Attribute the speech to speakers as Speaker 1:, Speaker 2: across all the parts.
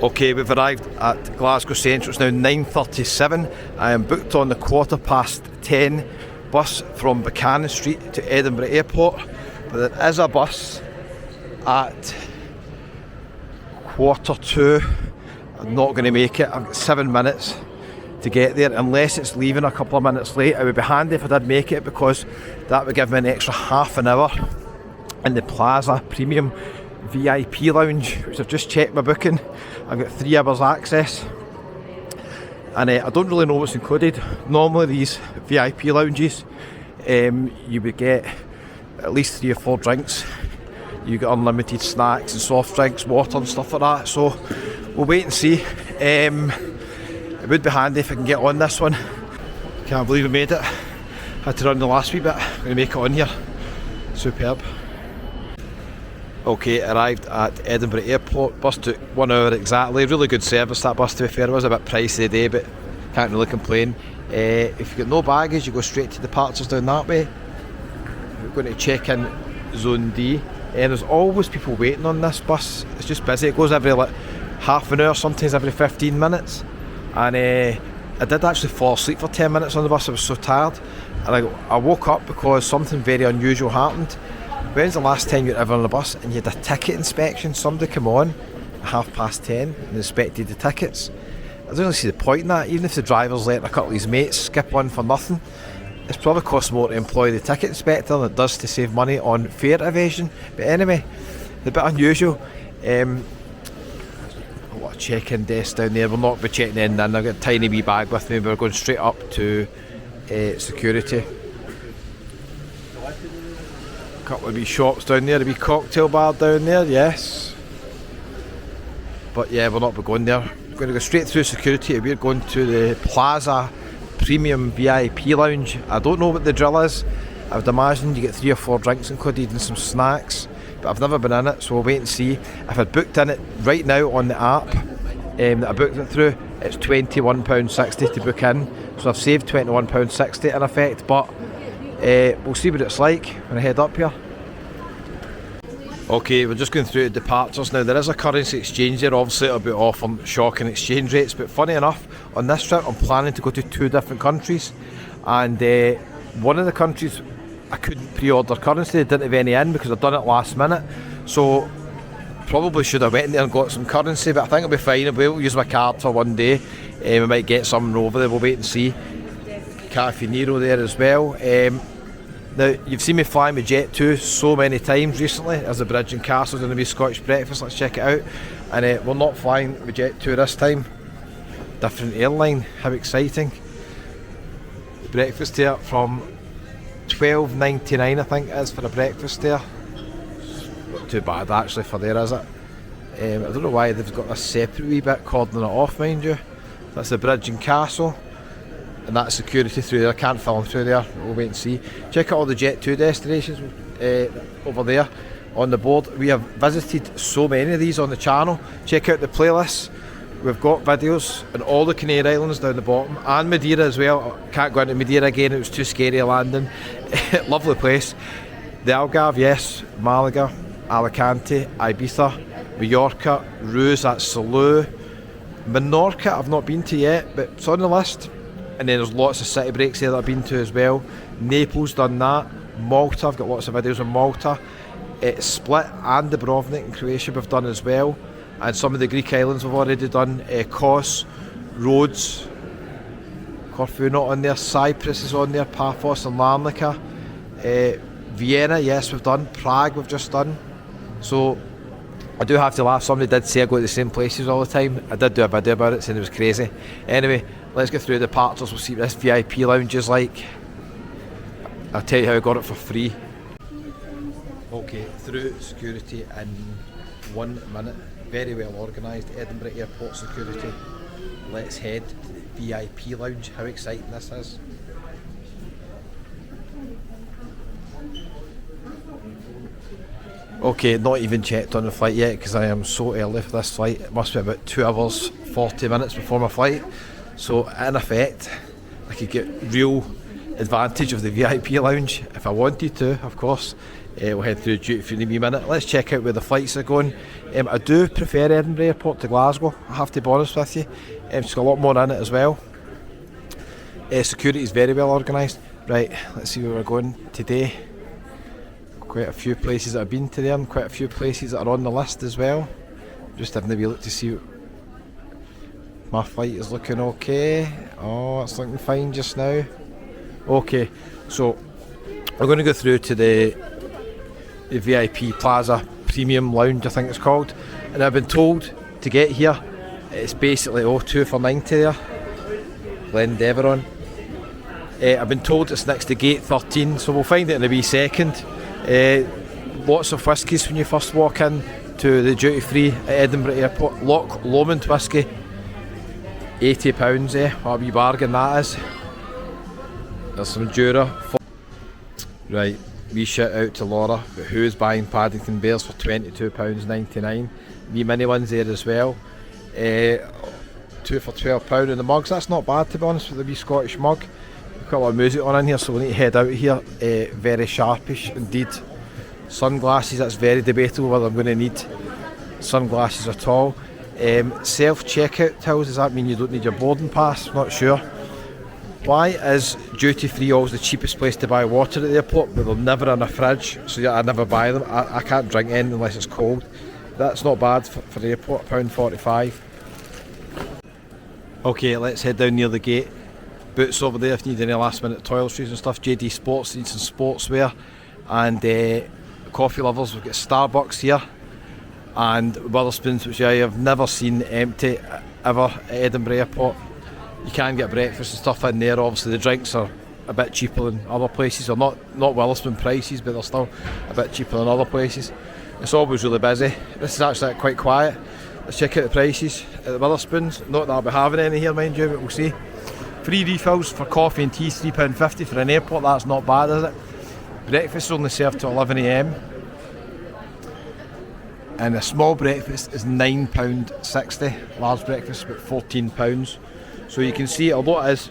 Speaker 1: Okay, we've arrived at Glasgow Central. It's now 9:37. I am booked on the 10:15 bus from Buchanan Street to Edinburgh Airport, but there is a bus at 1:45. I'm not going to make it. I've got 7 minutes to get there, unless it's leaving a couple of minutes late. It would be handy if I did make it, because that would give me an extra half an hour in the Plaza Premium VIP lounge, which I've just checked my booking. I've got 3 hours access, and I don't really know what's included. Normally these VIP lounges, you would get at least 3 or 4 drinks. You get unlimited snacks and soft drinks, water and stuff like that, so we'll wait and see. It would be handy if I can get on this one. Can't believe we made it. Had to run the last wee bit. I'm going to make it on here. Superb. Okay, arrived at Edinburgh Airport. Bus took 1 hour exactly. Really good service, that bus, to be fair. It was a bit pricey today, but can't really complain. If you've got no baggage, you go straight to departures down that way. We're going to check in Zone D. And there's always people waiting on this bus. It's just busy. It goes every half an hour, sometimes every 15 minutes. And I did actually fall asleep for 10 minutes on the bus. I was so tired. And I woke up because something very unusual happened. When's the last time you were ever on a bus and you had a ticket inspection? Somebody come on at 10:30 and inspected the tickets. I don't really see the point in that. Even if the driver's letting a couple of his mates skip one for nothing, it's probably costs more to employ the ticket inspector than it does to save money on fare evasion. But anyway, a bit unusual. A check-in desk down there. We'll not be checking in. I've got a tiny wee bag with me. We're going straight up to security. Couple of wee shops down there, a wee cocktail bar down there, yes. But yeah, we'll not be going there. We're going to go straight through security. We're going to the Plaza Premium VIP lounge. I don't know what the drill is. I would imagine you get 3 or 4 drinks included and some snacks, but I've never been in it, so we'll wait and see. If I'd booked in it right now on the app that I booked it through, it's £21.60 to book in, so I've saved £21.60 in effect, but we'll see what it's like when I head up here. Okay, we're just going through the departures now. There is a currency exchange there. Obviously it'll be off on shocking exchange rates, but funny enough, on this trip I'm planning to go to 2 different countries, and one of the countries I couldn't pre-order currency. They didn't have any in because I'd done it last minute, so probably should have went in there and got some currency, but I think it'll be fine. I'll be able to use my card for one day. We might get something over there, we'll wait and see. Cafe Nero there as well. Now, you've seen me flying with Jet2 so many times recently. There's the Bridge and Castles and the wee Scottish breakfast. Let's check it out. And we're not flying with Jet2 this time. Different airline. How exciting. Breakfast here from $12.99 I think it is for a breakfast there. Not too bad actually for there, is it? I don't know why they've got a separate wee bit cordoning it off, mind you. That's the Bridge and Castle. And that's security through there. I can't film through there. We'll wait and see. Check out all the Jet2 destinations over there on the board. We have visited so many of these on the channel. Check out the playlists. We've got videos on all the Canary Islands down the bottom, and Madeira as well. Can't go into Madeira again, it was too scary a landing. Lovely place. The Algarve, yes. Malaga, Alicante, Ibiza, Mallorca, Ruse, that's Salou. Menorca I've not been to yet, but it's on the list. And then there's lots of city breaks there that I've been to as well. Naples, done that. Malta, I've got lots of videos on Malta. Split and Dubrovnik in Croatia we've done as well. And some of the Greek islands we've already done. Kos, Rhodes, Corfu not on there. Cyprus is on there. Paphos and Larnaca. Vienna, yes, we've done. Prague we've just done. So I do have to laugh. Somebody did say I go to the same places all the time. I did do a video about it, saying it was crazy. Anyway, let's get through the departures. We'll see what this VIP lounge is like. I'll tell you how I got it for free. Okay, through security in 1 minute. Very well organised. Edinburgh Airport security. Let's head to the VIP lounge. How exciting this is. Okay, not even checked on the flight yet because I am so early for this flight. It must be about 2 hours 40 minutes before my flight. So in effect, I could get real advantage of the VIP lounge if I wanted to, of course. We'll head through duty free in a wee minute. Let's check out where the flights are going. I do prefer Edinburgh Airport to Glasgow, I have to be honest with you. It's got a lot more in it as well. Security is very well organised. Right, let's see where we're going today. Quite a few places that I've been to there, and quite a few places that are on the list as well. Just having a wee look to see my flight is looking okay. Oh, it's looking fine just now. Okay, so we're going to go through to the VIP Plaza Premium Lounge, I think it's called. And I've been told to get here, it's basically 2 for 90 there. Glendeveron. I've been told it's next to gate 13, so we'll find it in a wee second. Lots of whiskies when you first walk in to the duty free at Edinburgh Airport. Loch Lomond whisky, £80, what a wee bargain that is. There's some Jura. Right, wee shout out to Laura, but who is buying Paddington Bears for £22.99. Wee mini ones there as well. 2 for £12 in the mugs. That's not bad, to be honest, with the wee Scottish mug. We've got a lot of music on in here, so we need to head out of here. Very sharpish indeed. Sunglasses, that's very debatable whether I'm going to need sunglasses at all. Self-checkout tills, does that mean you don't need your boarding pass? Not sure. Why is duty free always the cheapest place to buy water at the airport, but they're never in a fridge, so yeah, I never buy them. I can't drink anything unless it's cold. That's not bad for the airport, £1.45. Okay, let's head down near the gate. Boots over there if you need any last minute toiletries and stuff. JD Sports needs some sportswear. And coffee lovers, we've got Starbucks here. And Wetherspoons, which I have never seen empty ever at Edinburgh Airport. You can get breakfast and stuff in there. Obviously the drinks are a bit cheaper than other places. They're not Wetherspoon prices, but they're still a bit cheaper than other places. It's always really busy. This is actually quite quiet. Let's check out the prices at the Wetherspoons. Not that I'll be having any here, mind you, but we'll see. Free refills for coffee and tea, £3.50 for an airport. That's not bad, is it? Breakfast is only served till 11 AM. And a small breakfast is £9.60. Large breakfast about £14. So you can see, although it is,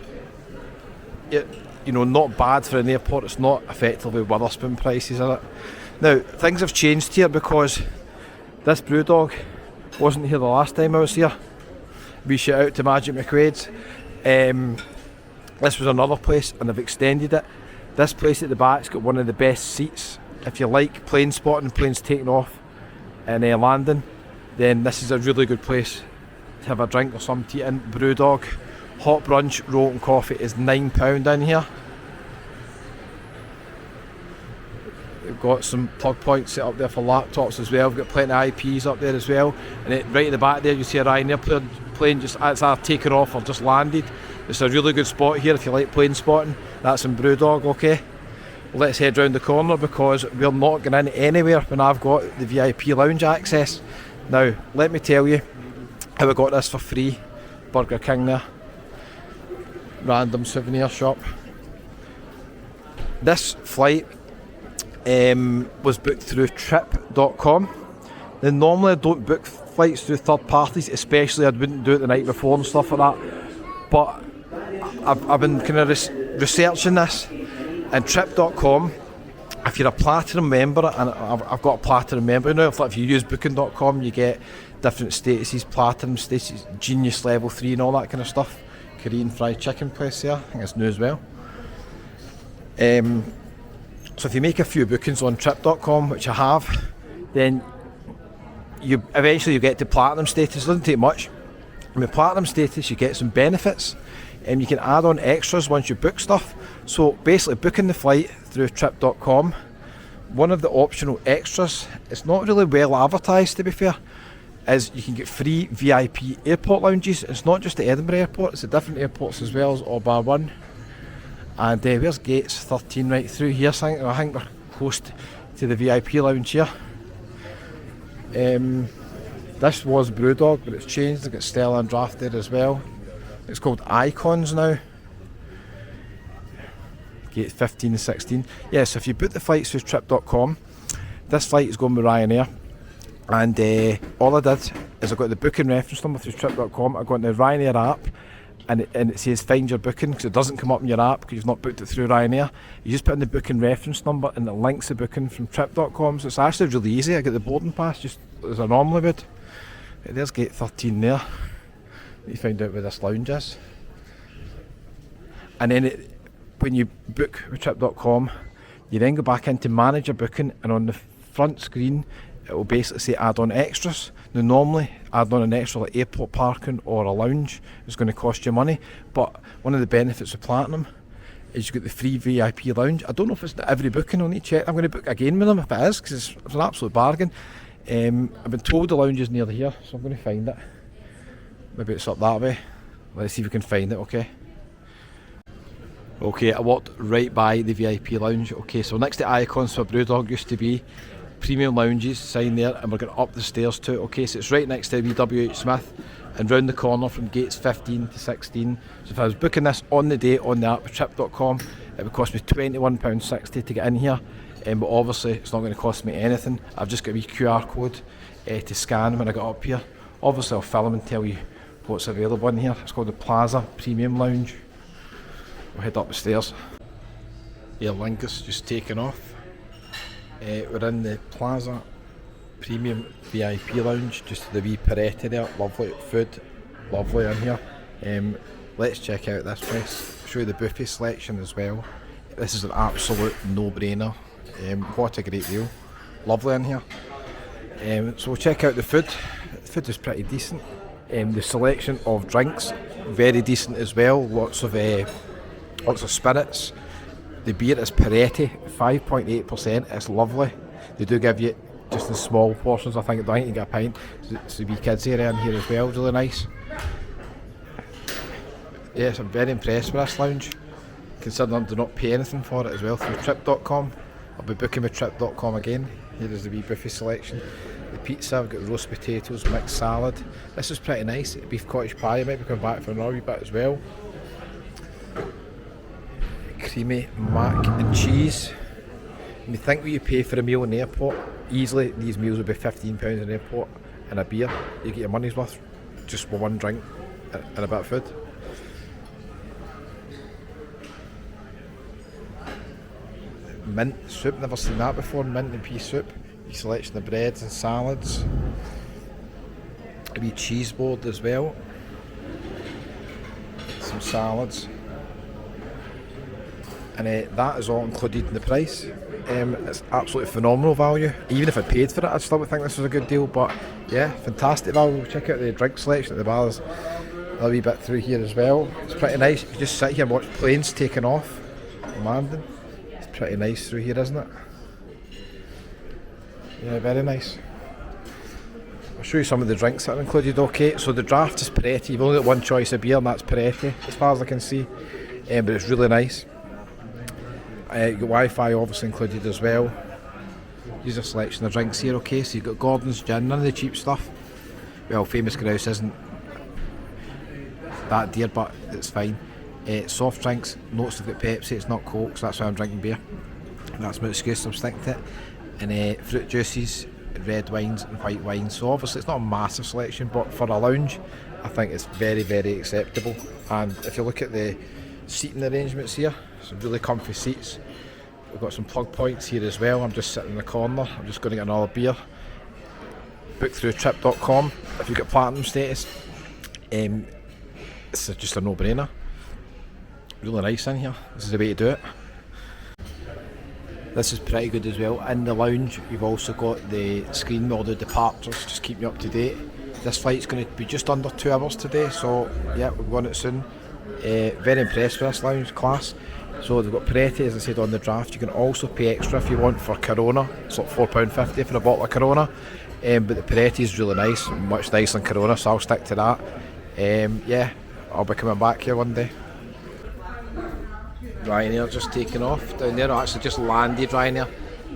Speaker 1: not bad for an airport, it's not effectively Wetherspoon prices, is it? Now, things have changed here because this Brewdog wasn't here the last time I was here. We shout out to Magic McQuaid's. This was another place and they've extended it. This place at the back's got one of the best seats. If you like plane spotting and planes taking off and landing, then this is a really good place to have a drink or some tea in. Brewdog. Hot brunch, roll and coffee is £9 in here. We've got some plug points set up there for laptops as well. We've got plenty of IPs up there as well. And right at the back there you see a Ryanair plane just as either taken off or just landed. It's a really good spot here if you like plane spotting. That's in Brewdog, okay? Let's head round the corner because we're not going in anywhere when I've got the VIP lounge access. Now, let me tell you how I got this for free. Burger King there. Random souvenir shop. This flight was booked through trip.com. Now normally I don't book flights through third parties, especially I wouldn't do it the night before and stuff like that, but I've been kind of researching this, and trip.com, if you're a platinum member, and I've got a platinum member now, if you use booking.com you get different statuses, platinum statuses, genius level 3 and all that kind of stuff. Korean fried chicken place there, I think it's new as well. So if you make a few bookings on trip.com, which I have, then you eventually get to platinum status. It doesn't take much. And with platinum status you get some benefits and you can add on extras once you book stuff. So basically booking the flight through trip.com, one of the optional extras, it's not really well advertised to be fair, is you can get free VIP airport lounges. It's not just the Edinburgh airport, it's the different airports as well, as all bar one. And where's gates 13 right through here? So I think we're close to the VIP lounge here. This was Brewdog, but it's changed. They've got Stella and Draft there as well. It's called Icons now. Gate 15 and 16. Yeah, so if you book the flights through trip.com, this flight is going with Ryanair. And all I did is I got the booking reference number through trip.com. I got in the Ryanair app and it says find your booking, because it doesn't come up in your app because you've not booked it through Ryanair. You just put in the booking reference number and it links the booking from trip.com, so it's actually really easy. I get the boarding pass just as I normally would. There's gate 13 there. You find out where this lounge is. And then when you book with trip.com, you then go back into manage your booking, and on the front screen it will basically say add on extras. Now normally add on an extra like airport parking or a lounge is going to cost you money, but one of the benefits of Platinum is you get the free VIP lounge. I don't know if it's every booking, I'll need to check. I'm going to book again with them if it is, because it's an absolute bargain. I've been told the lounge is near here, so I'm going to find it. Maybe it's up that way. Let's see if we can find it, okay? Okay, I walked right by the VIP lounge. Okay, so next to Icons where Brewdog used to be, premium lounges sign there, and we're going up the stairs to it. Okay, so it's right next to WH Smith and round the corner from gates 15 to 16. So if I was booking this on the day on the app with trip.com, it would cost me £21.60 to get in here, but obviously it's not going to cost me anything. I've just got a wee QR code to scan when I get up here. Obviously I'll film and tell you what's available in here. It's called the Plaza Premium Lounge. We'll head up the stairs. Aer Lingus just taken off. We're in the Plaza Premium VIP Lounge, just to the wee Peretti there. Lovely food, lovely in here. Let's check out this place. Show you the buffet selection as well. This is an absolute no-brainer. What a great deal. Lovely in here. So we'll check out the food. The food is pretty decent. The selection of drinks, very decent as well. Lots of spirits. The beer is Peretti, 5.8%. It's lovely. They do give you just in small portions. I think you get a pint. It's the wee kids area in here as well. Really nice. Yes, I'm very impressed with this lounge, considering I do not pay anything for it as well through trip.com. I'll be booking with trip.com again. Here is the wee buffet selection. The pizza, I've got roast potatoes, mixed salad. This is pretty nice. Beef cottage pie, I might be coming back for another wee bit as well. Creamy mac and cheese. When you think what you pay for a meal in the airport, easily these meals would be £15 in the airport, and a beer. You get your money's worth just for one drink and a bit of food. Mint soup, never seen that before. Mint and pea soup. A selection of breads and salads. A wee cheese board as well. Some salads. And that is all included in the price. It's absolutely phenomenal value. Even if I paid for it, I still would think this was a good deal. But yeah, fantastic value. Check out the drink selection at the bars. A wee bit through here as well. It's pretty nice. You can just sit here and watch planes taking off and landing. It's pretty nice through here, isn't it? Yeah, very nice. I'll show you some of the drinks that are included. Okay, so the draft is Peretti. You've only got one choice of beer, and that's Peretti, as far as I can see. But it's really nice. You've got Wi-Fi obviously included as well. Here's a selection of drinks here, okay, so you've got Gordon's Gin, none of the cheap stuff. Well, Famous Grouse isn't that dear, but it's fine. Soft drinks, notes have got Pepsi, it's not Coke, so that's why I'm drinking beer. That's my excuse, I'm sticking to it. And fruit juices, red wines and white wines. So obviously it's not a massive selection, but for a lounge, I think it's very, very acceptable. And if you look at the seating arrangements here, some really comfy seats. We've got some plug points here as well. I'm just sitting in the corner. I'm just going to get another beer. Book through trip.com. If you've got platinum status, it's just a no-brainer. Really nice in here. This is the way to do it. This is pretty good as well. In the lounge, you've also got the screen with all the departures, just keeping you up to date. This flight's going to be just under 2 hours today, so yeah, we're going it soon. Very impressed with this lounge, class. So they've got Peretti, as I said, on the draft. You can also pay extra if you want for Corona. It's like £4.50 for a bottle of Corona. But the Peretti is really nice, much nicer than Corona, so I'll stick to that. Yeah, I'll be coming back here one day. Ryanair just taking off down there. I actually just landed Ryanair.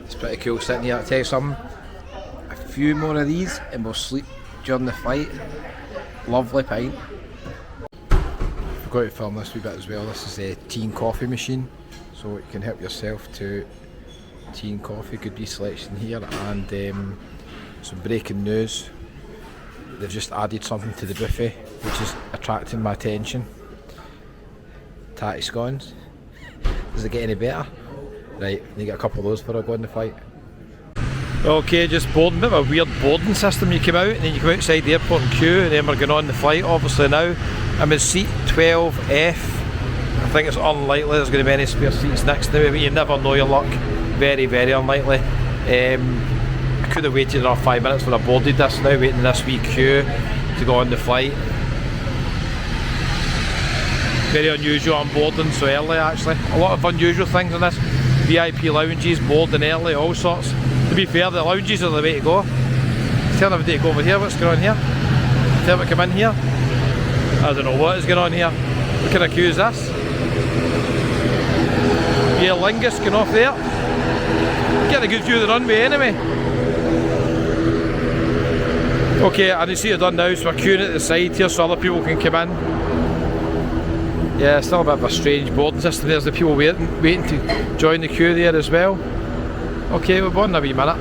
Speaker 1: It's pretty cool sitting here. I'll tell you something, a few more of these and we'll sleep during the flight. Lovely pint. Forgot to film this wee bit as well. This is a tea and coffee machine, so you can help yourself to tea and coffee. Good wee selection here, and some breaking news. They've just added something to the buffet which is attracting my attention. tatty scones. Does it get any better? Right, you get a couple of those before I go in the fight. Okay, just boarding, bit of a weird boarding system. You come out and then you come outside the airport and queue, and then we're going on the flight. Obviously now I'm in seat 12F. I think it's unlikely there's going to be any spare seats next to me, but you never know your luck. Very, very unlikely. I could have waited another 5 minutes when I boarded this, now waiting in this wee queue to go on the flight. Very unusual I'm boarding so early actually. A lot of unusual things in this. VIP lounges, boarding early, all sorts. To be fair, the lounges are the way to go. Tell everybody to go over here, what's going on here? Tell them to come in here. I don't know what is going on here. What kind of queue is this? Yeah, Lingus going off there. Get a good view of the runway anyway. Okay, I need to see it done now, so we're queuing at the side here so other people can come in. Yeah, it's still a bit of a strange boarding system. There's the people waiting to join the queue there as well. Okay, we're on in a wee minute.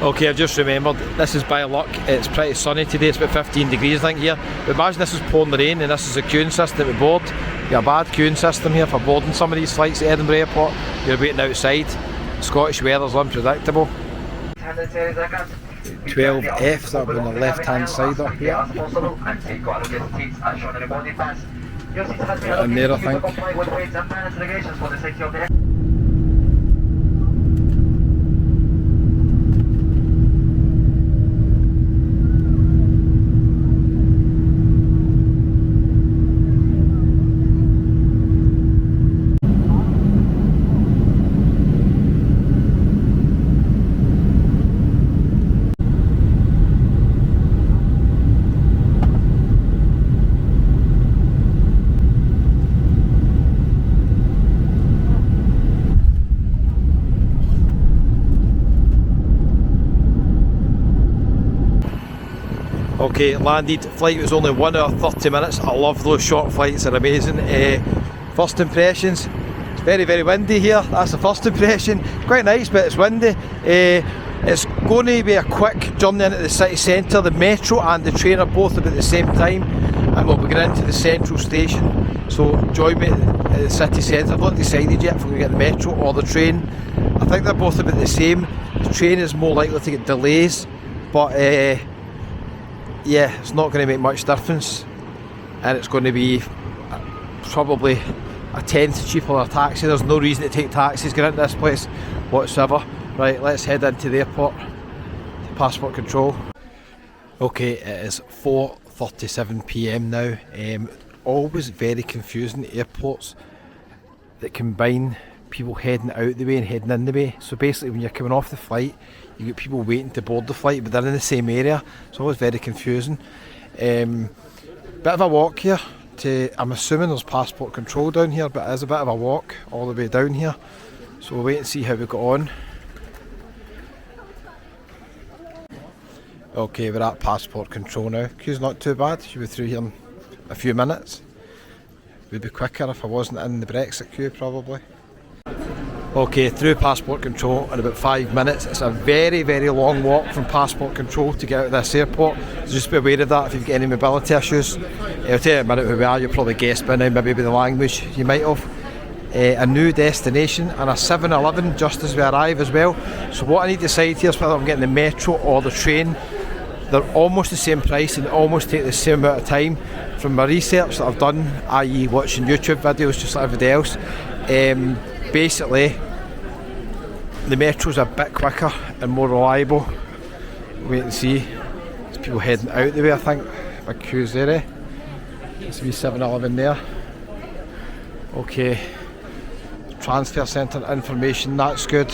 Speaker 1: Okay, I've just remembered, this is by luck, it's pretty sunny today, it's about 15 degrees I think here. But imagine this is pouring the rain and this is a queuing system at board. You have a bad queuing system here for boarding some of these flights at Edinburgh Airport. You're waiting outside. Scottish weather's unpredictable. 12F, that'll be on the left hand side up here. And there I think. Okay, landed. Flight was only 1 hour 30 minutes. I love those short flights, they're amazing. First impressions, it's very, very windy here. That's the first impression. Quite nice, but it's windy. It's going to be a quick journey into the city centre. The metro and the train are both about the same time, and we'll be going into the central station. So join me at the city centre. I've not decided yet if we're going to get the metro or the train. I think they're both about the same. The train is more likely to get delays, but yeah, it's not going to make much difference, and it's going to be probably a tenth cheaper than a taxi. There's no reason to take taxis going into this place whatsoever. Right, let's head into the airport to passport control. Okay, it is 4:37 PM now. Always very confusing airports that combine people heading out the way and heading in the way. So basically when you're coming off the flight, you get people waiting to board the flight, but they're in the same area. It's always very confusing. Bit of a walk here to, I'm assuming there's passport control down here, but it is a bit of a walk all the way down here. So we'll wait and see how we go on. Okay, we're at passport control now. Queue's not too bad, should be through here in a few minutes. Would be quicker if I wasn't in the Brexit queue probably. Okay, through passport control in about 5 minutes. It's a very, very long walk from passport control to get out of this airport, so just be aware of that if you've got any mobility issues. I'll tell you in a minute who we are. You'll probably guess by now, maybe by the language you might have. A new destination and a 7-Eleven just as we arrive as well. So what I need to decide here is whether I'm getting the metro or the train. They're almost the same price and almost take the same amount of time. From my research that I've done, i.e. watching YouTube videos just like everybody else, basically the metro's a bit quicker and more reliable. Wait and see. There's people heading out the way I think. Big queues there, eh? There's a wee 7-Eleven there. Okay. Transfer centre information, that's good.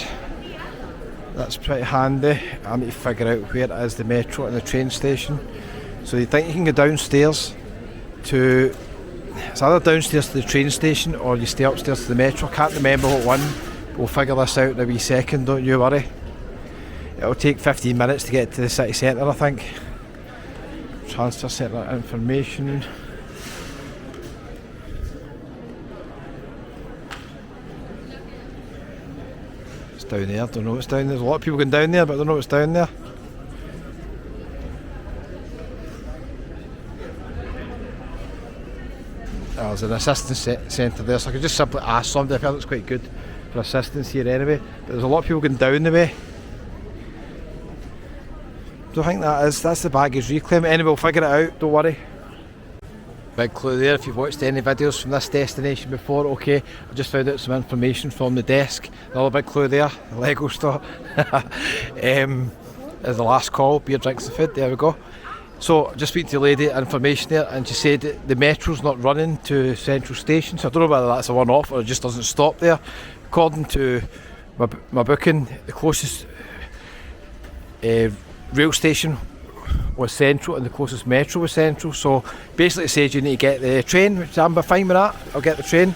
Speaker 1: That's pretty handy. I need to figure out where it is, the metro and the train station. So you think you can go downstairs to, it's either downstairs to the train station or you stay upstairs to the metro. Can't remember what one. We'll figure this out in a wee second, don't you worry. It'll take 15 minutes to get to the city centre I think. Transfer centre information. It's down there, don't know what's down there. There's a lot of people going down there but I don't know what's down there. there's an assistance centre there, so I could just simply ask somebody. I feel it's quite good for assistance here anyway, but there's a lot of people going down the way. Don't think that's the baggage reclaim. Anyway, we'll figure it out, don't worry. Big clue there if you've watched any videos from this destination before. Okay, I just found out some information from the desk. Another big clue there, the Lego store. Is the last call, beer, drinks and food, there we go. So just speaking to the lady, information there, and she said that the metro's not running to Central Station, so I don't know whether that's a one-off or it just doesn't stop there. According to my booking, the closest rail station was Central and the closest metro was Central, so basically it says you need to get the train, which I'm fine with that. I'll get the train,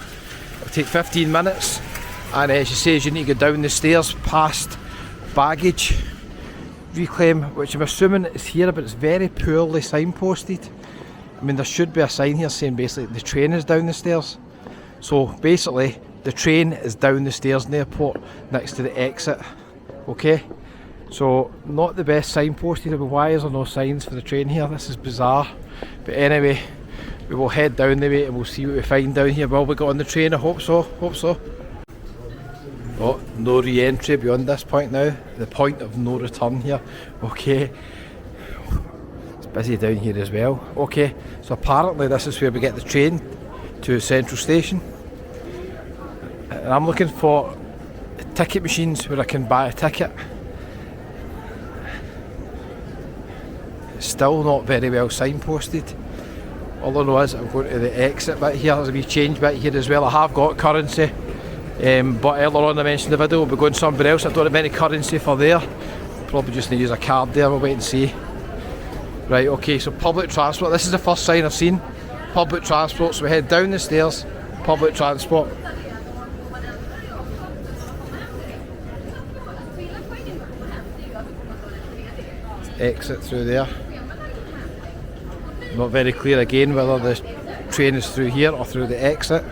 Speaker 1: it'll take 15 minutes, and she says you need to go down the stairs past baggage reclaim, which I'm assuming is here, but it's very poorly signposted. I mean, there should be a sign here saying basically the train is down the stairs. So basically the train is down the stairs in the airport next to the exit. Okay, so not the best signposted. Why is there no signs for the train here? This is bizarre. But anyway, we will head down the way and we'll see what we find down here. Will we get on the train? I hope so, Oh, no re-entry beyond this point now. The point of no return here. Okay. It's busy down here as well. Okay, so apparently this is where we get the train to Central Station. And I'm looking for ticket machines where I can buy a ticket. It's still not very well signposted. All I know is I'm going to the exit bit here. There's a wee change bit here as well. I have got currency. But earlier on I mentioned the video we'll be going somewhere else. I don't have any currency for there. Probably just need to use a card there, we'll wait and see. Right, okay, so public transport. This is the first sign I've seen. Public transport, so we head down the stairs. Public transport. Exit through there. Not very clear again whether the train is through here or through the exit.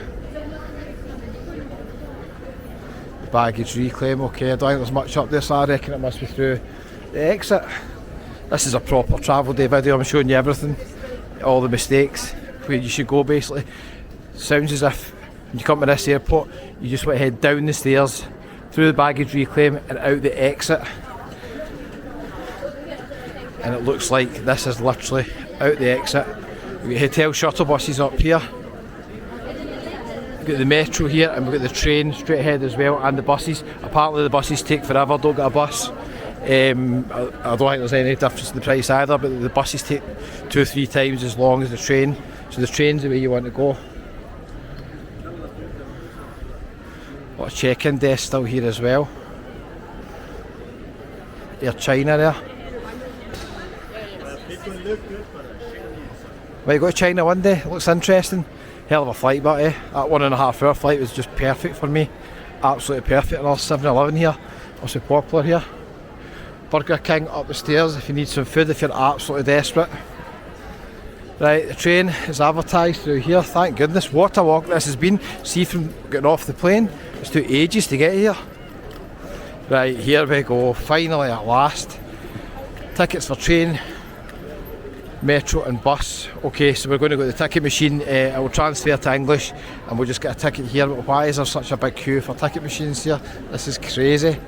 Speaker 1: Baggage reclaim, okay, I don't think there's much up there, so I reckon it must be through the exit. This is a proper travel day video, I'm showing you everything, all the mistakes, where you should go basically. Sounds as if when you come to this airport, you just want to head down the stairs, through the baggage reclaim and out the exit. And it looks like this is literally out the exit. We've got hotel shuttle buses up here. We've got the metro here and we've got the train straight ahead as well, and the buses. Apparently the buses take forever, don't get a bus. I don't think there's any difference in the price either, but the buses take 2 or 3 times as long as the train. So the train's the way you want to go. A lot of check-in desks still here as well. Air China there. Might go to China one day, it looks interesting. Hell of a flight, but that 1.5 hour flight was just perfect for me. Absolutely perfect. Another 7-Eleven here, also popular here. Burger King up the stairs if you need some food, if you're absolutely desperate. Right, the train is advertised through here, thank goodness. What a walk this has been. See, from getting off the plane, it's took ages to get here. Right, here we go, finally at last. Tickets for train, metro and bus. Okay, so we're going to go to the ticket machine. I will transfer to English and we'll just get a ticket here. But why is there such a big queue for ticket machines here? This is crazy.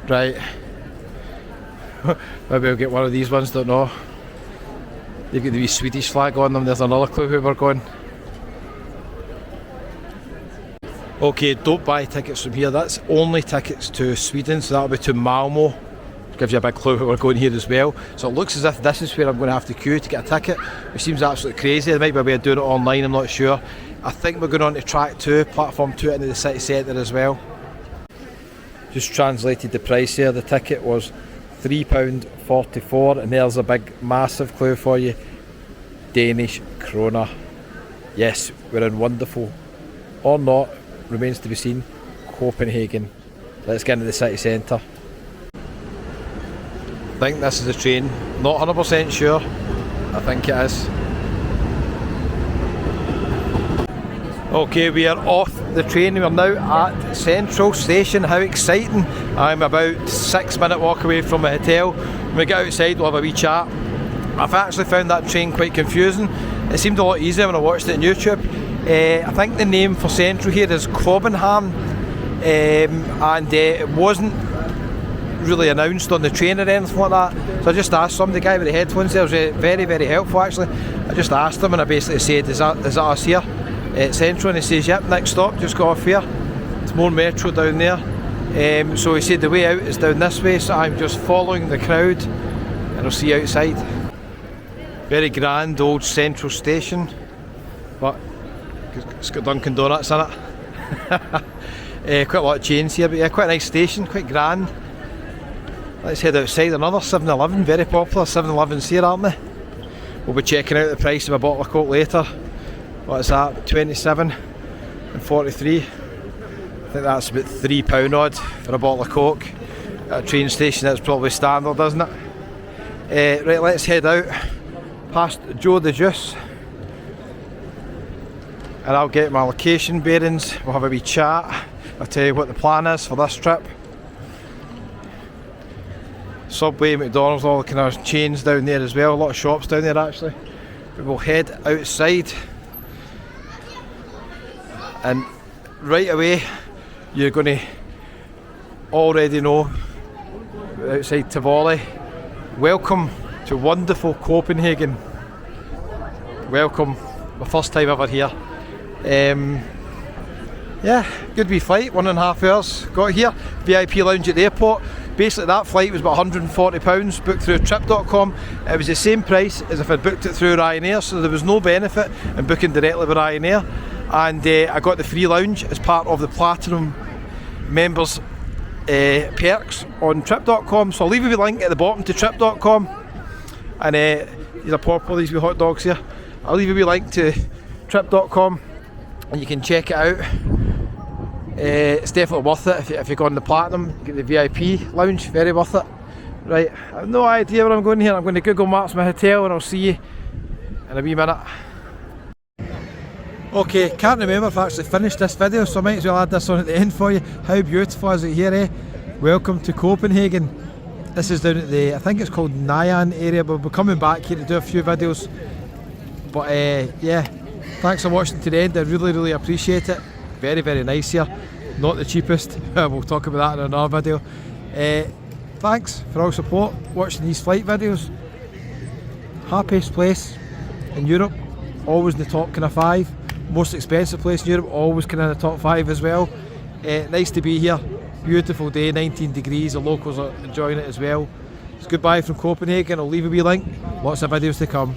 Speaker 1: Right. Maybe we'll get one of these ones, don't know. They've got the wee Swedish flag on them. There's another clue where we're going. Okay, don't buy tickets from here. That's only tickets to Sweden, so that'll be to Malmo. Gives you a big clue where we're going here as well. So it looks as if this is where I'm going to have to queue to get a ticket, which seems absolutely crazy. There might be a way of doing it online, I'm not sure. I think we're going on to track 2, platform 2 into the city centre as well. Just translated the price here. The ticket was £3.44 and there's a big massive clue for you. Danish krona. Yes, we're in wonderful, or not, remains to be seen, Copenhagen. Let's get into the city centre. I think this is the train, not 100% sure, I think it is. Okay, we are off the train, we are now at Central Station. How exciting. I'm about 6-minute walk away from the hotel. When we get outside we'll have a wee chat I've actually found that train quite confusing. It seemed a lot easier when I watched it on YouTube. I think the name for Central here is Copenhagen, and it wasn't really announced on the train or anything like that. So I just asked somebody, the guy with the headphones there was very, very helpful actually. I just asked him and I basically said, is that us here at Central? And he says, yep, next stop, just go off here. It's more metro down there. So he said the way out is down this way, so I'm just following the crowd and I'll see you outside. Very grand old Central station, but it's got Dunkin' Donuts in it. Quite a lot of chains here, but yeah, quite a nice station, quite grand. Let's head outside. Another 7-Eleven, very popular 7-Elevens here, aren't they? We'll be checking out the price of a bottle of Coke later. What is that? 27 and 43. I think that's about £3 odd for a bottle of Coke. At a train station that's probably standard, isn't it? Right, let's head out past Joe the Juice and I'll get my location bearings. We'll have a wee chat. I'll tell you what the plan is for this trip. Subway, McDonald's, all the kind of chains down there as well. A lot of shops down there actually. We will head outside and right away you're going to already know outside Tivoli. Welcome to wonderful Copenhagen. Welcome, my first time ever here. Yeah, good wee flight, 1.5 hours. Got here, VIP lounge at the airport. Basically that flight was about £140 booked through trip.com. It was the same price as if I'd booked it through Ryanair, so there was no benefit in booking directly with Ryanair. And I got the free lounge as part of the Platinum members perks on trip.com. So I'll leave you a link at the bottom to trip.com. And these are popular, these wee hot dogs here. I'll leave you a link to trip.com and you can check it out. It's definitely worth it if you go on the Platinum, get the VIP lounge, very worth it. Right, I have no idea where I'm going here. I'm going to Google Maps my hotel and I'll see you in a wee minute. Okay, can't remember if I actually finished this video, so I might as well add this on at the end for you. How beautiful is it here, eh? Welcome to Copenhagen. This is down at the, I think it's called Nyan area, but we'll be coming back here to do a few videos. But yeah, thanks for watching to the end, I really appreciate it. Very, very nice here, not the cheapest. We'll talk about that in another video. Thanks for all support, watching these flight videos. Happiest place in Europe, always in the top kind of 5. Most expensive place in Europe, always kind of in the top 5 as well. Nice to be here, beautiful day, 19 degrees, the locals are enjoying it as well. It's goodbye from Copenhagen. I'll leave a wee link, lots of videos to come.